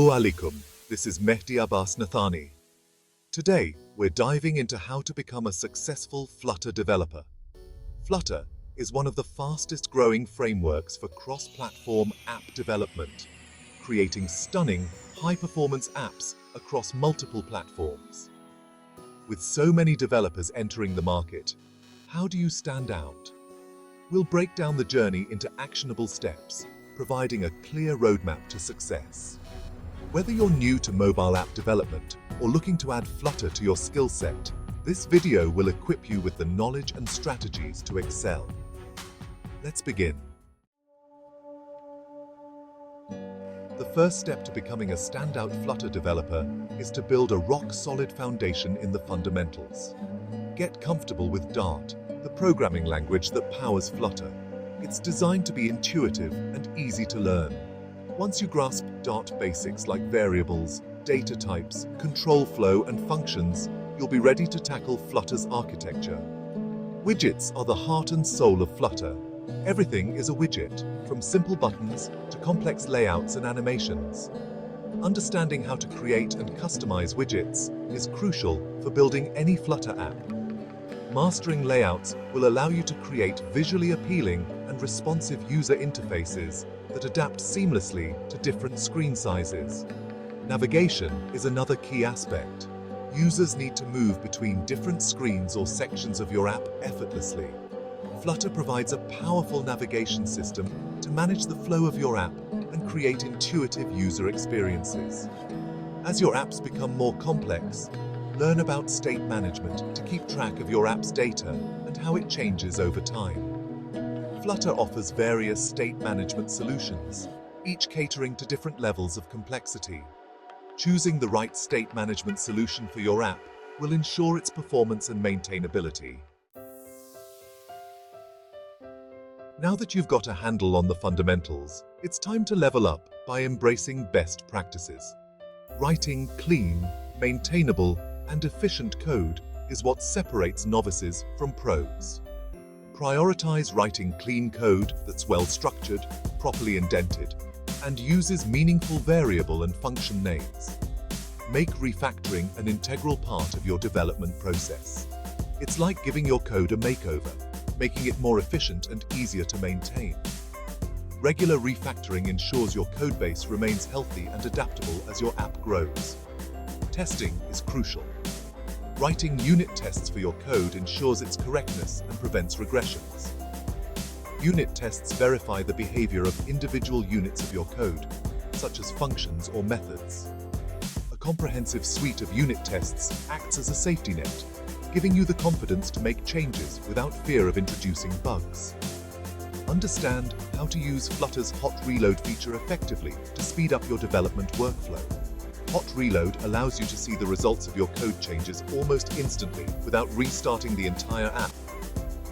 Alaikum. This is Mehdi Abbas Nathani. Today, we're diving into how to become a successful Flutter developer. Flutter is one of the fastest growing frameworks for cross-platform app development, creating stunning, high-performance apps across multiple platforms. With so many developers entering the market, how do you stand out? We'll break down the journey into actionable steps, providing a clear roadmap to success. Whether you're new to mobile app development or looking to add Flutter to your skill set, this video will equip you with the knowledge and strategies to excel. Let's begin. The first step to becoming a standout Flutter developer is to build a rock-solid foundation in the fundamentals. Get comfortable with Dart, the programming language that powers Flutter. It's designed to be intuitive and easy to learn. Once you grasp Dart basics like variables, data types, control flow, and functions, you'll be ready to tackle Flutter's architecture. Widgets are the heart and soul of Flutter. Everything is a widget, from simple buttons to complex layouts and animations. Understanding how to create and customize widgets is crucial for building any Flutter app. Mastering layouts will allow you to create visually appealing and responsive user interfaces that adapt seamlessly to different screen sizes. Navigation is another key aspect. Users need to move between different screens or sections of your app effortlessly. Flutter provides a powerful navigation system to manage the flow of your app and create intuitive user experiences. As your apps become more complex, learn about state management to keep track of your app's data and how it changes over time. Flutter offers various state management solutions, each catering to different levels of complexity. Choosing the right state management solution for your app will ensure its performance and maintainability. Now that you've got a handle on the fundamentals, it's time to level up by embracing best practices. Writing clean, maintainable, and efficient code is what separates novices from pros. Prioritize writing clean code that's well-structured, properly indented, and uses meaningful variable and function names. Make refactoring an integral part of your development process. It's like giving your code a makeover, making it more efficient and easier to maintain. Regular refactoring ensures your codebase remains healthy and adaptable as your app grows. Testing is crucial. Writing unit tests for your code ensures its correctness and prevents regressions. Unit tests verify the behavior of individual units of your code, such as functions or methods. A comprehensive suite of unit tests acts as a safety net, giving you the confidence to make changes without fear of introducing bugs. Understand how to use Flutter's hot reload feature effectively to speed up your development workflow. Hot Reload allows you to see the results of your code changes almost instantly without restarting the entire app.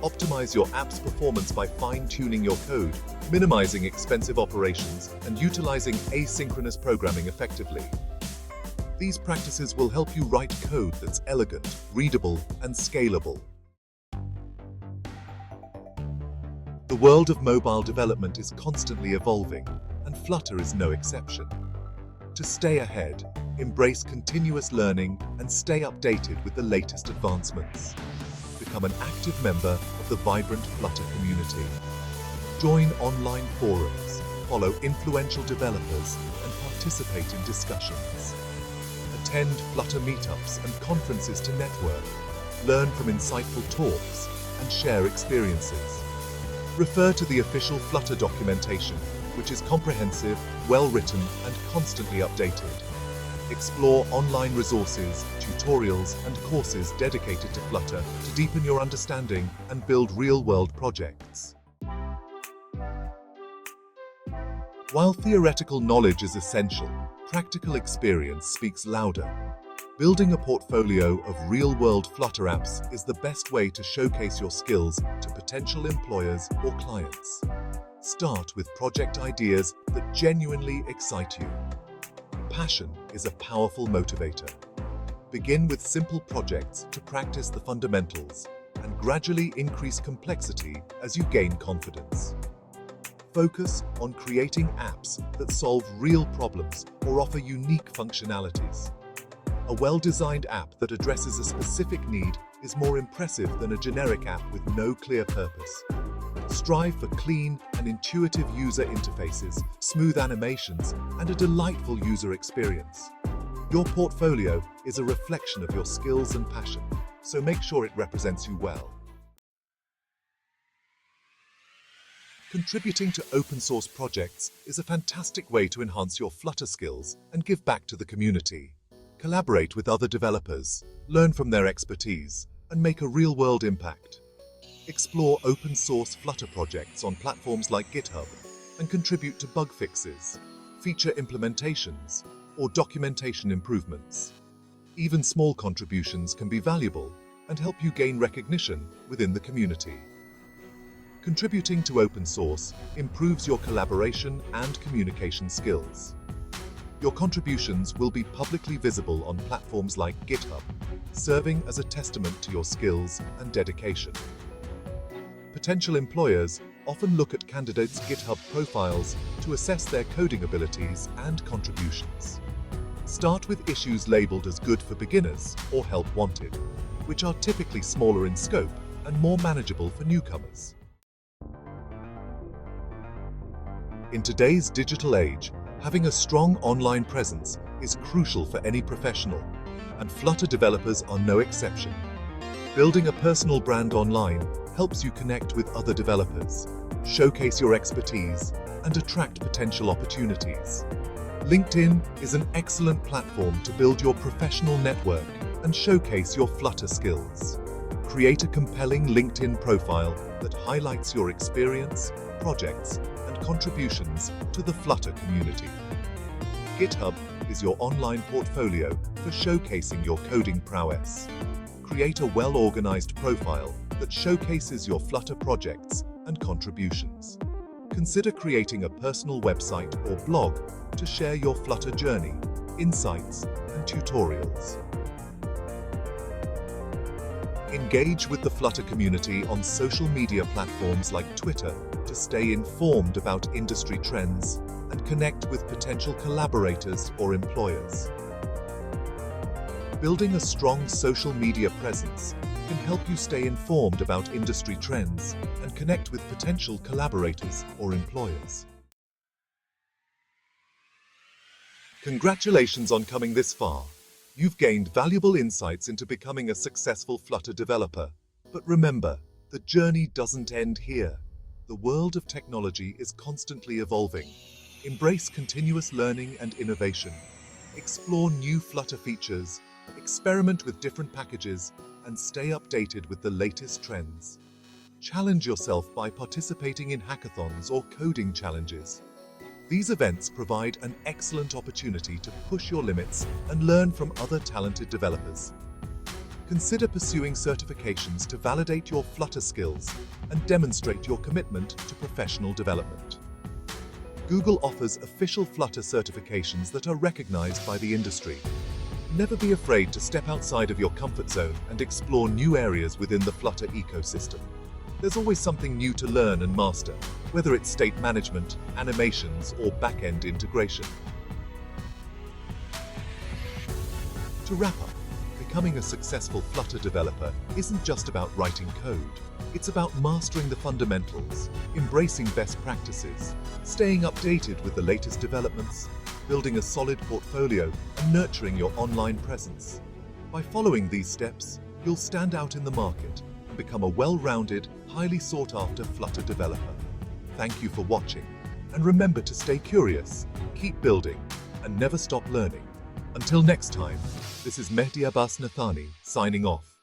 Optimize your app's performance by fine-tuning your code, minimizing expensive operations, and utilizing asynchronous programming effectively. These practices will help you write code that's elegant, readable, and scalable. The world of mobile development is constantly evolving, and Flutter is no exception. To stay ahead, embrace continuous learning and stay updated with the latest advancements. Become an active member of the vibrant Flutter community. Join online forums, follow influential developers, and participate in discussions. Attend Flutter meetups and conferences to network, learn from insightful talks, and share experiences. Refer to the official Flutter documentation, which is comprehensive, well-written, and constantly updated. Explore online resources, tutorials, and courses dedicated to Flutter to deepen your understanding and build real-world projects. While theoretical knowledge is essential, practical experience speaks louder. Building a portfolio of real-world Flutter apps is the best way to showcase your skills to potential employers or clients. Start with project ideas that genuinely excite you. Passion is a powerful motivator. Begin with simple projects to practice the fundamentals and gradually increase complexity as you gain confidence. Focus on creating apps that solve real problems or offer unique functionalities. A well-designed app that addresses a specific need is more impressive than a generic app with no clear purpose. Strive for clean and intuitive user interfaces, smooth animations, and a delightful user experience. Your portfolio is a reflection of your skills and passion, so make sure it represents you well. Contributing to open-source projects is a fantastic way to enhance your Flutter skills and give back to the community. Collaborate with other developers, learn from their expertise, and make a real-world impact. Explore open-source Flutter projects on platforms like GitHub and contribute to bug fixes, feature implementations, or documentation improvements. Even small contributions can be valuable and help you gain recognition within the community. Contributing to open source improves your collaboration and communication skills. Your contributions will be publicly visible on platforms like GitHub, serving as a testament to your skills and dedication. Potential employers often look at candidates' GitHub profiles to assess their coding abilities and contributions. Start with issues labeled as good for beginners or help wanted, which are typically smaller in scope and more manageable for newcomers. In today's digital age, having a strong online presence is crucial for any professional, and Flutter developers are no exception. Building a personal brand online helps you connect with other developers, showcase your expertise, and attract potential opportunities. LinkedIn is an excellent platform to build your professional network and showcase your Flutter skills. Create a compelling LinkedIn profile that highlights your experience, projects, and contributions to the Flutter community. GitHub is your online portfolio for showcasing your coding prowess. Create a well-organized profile that showcases your Flutter projects and contributions. Consider creating a personal website or blog to share your Flutter journey, insights, and tutorials. Engage with the Flutter community on social media platforms like Twitter to stay informed about industry trends and connect with potential collaborators or employers. Building a strong social media presence can help you stay informed about industry trends and connect with potential collaborators or employers. Congratulations on coming this far. You've gained valuable insights into becoming a successful Flutter developer. But remember, the journey doesn't end here. The world of technology is constantly evolving. Embrace continuous learning and innovation. Explore new Flutter features, experiment with different packages, and stay updated with the latest trends. Challenge yourself by participating in hackathons or coding challenges. These events provide an excellent opportunity to push your limits and learn from other talented developers. Consider pursuing certifications to validate your Flutter skills and demonstrate your commitment to professional development. Google offers official Flutter certifications that are recognized by the industry. Never be afraid to step outside of your comfort zone and explore new areas within the Flutter ecosystem. There's always something new to learn and master, whether it's state management, animations, or back-end integration. To wrap up, becoming a successful Flutter developer isn't just about writing code. It's about mastering the fundamentals, embracing best practices, staying updated with the latest developments, building a solid portfolio, and nurturing your online presence. By following these steps, you'll stand out in the market and become a well-rounded, highly sought-after Flutter developer. Thank you for watching, and remember to stay curious, keep building, and never stop learning. Until next time, this is Mehdi Abbas Nathani signing off.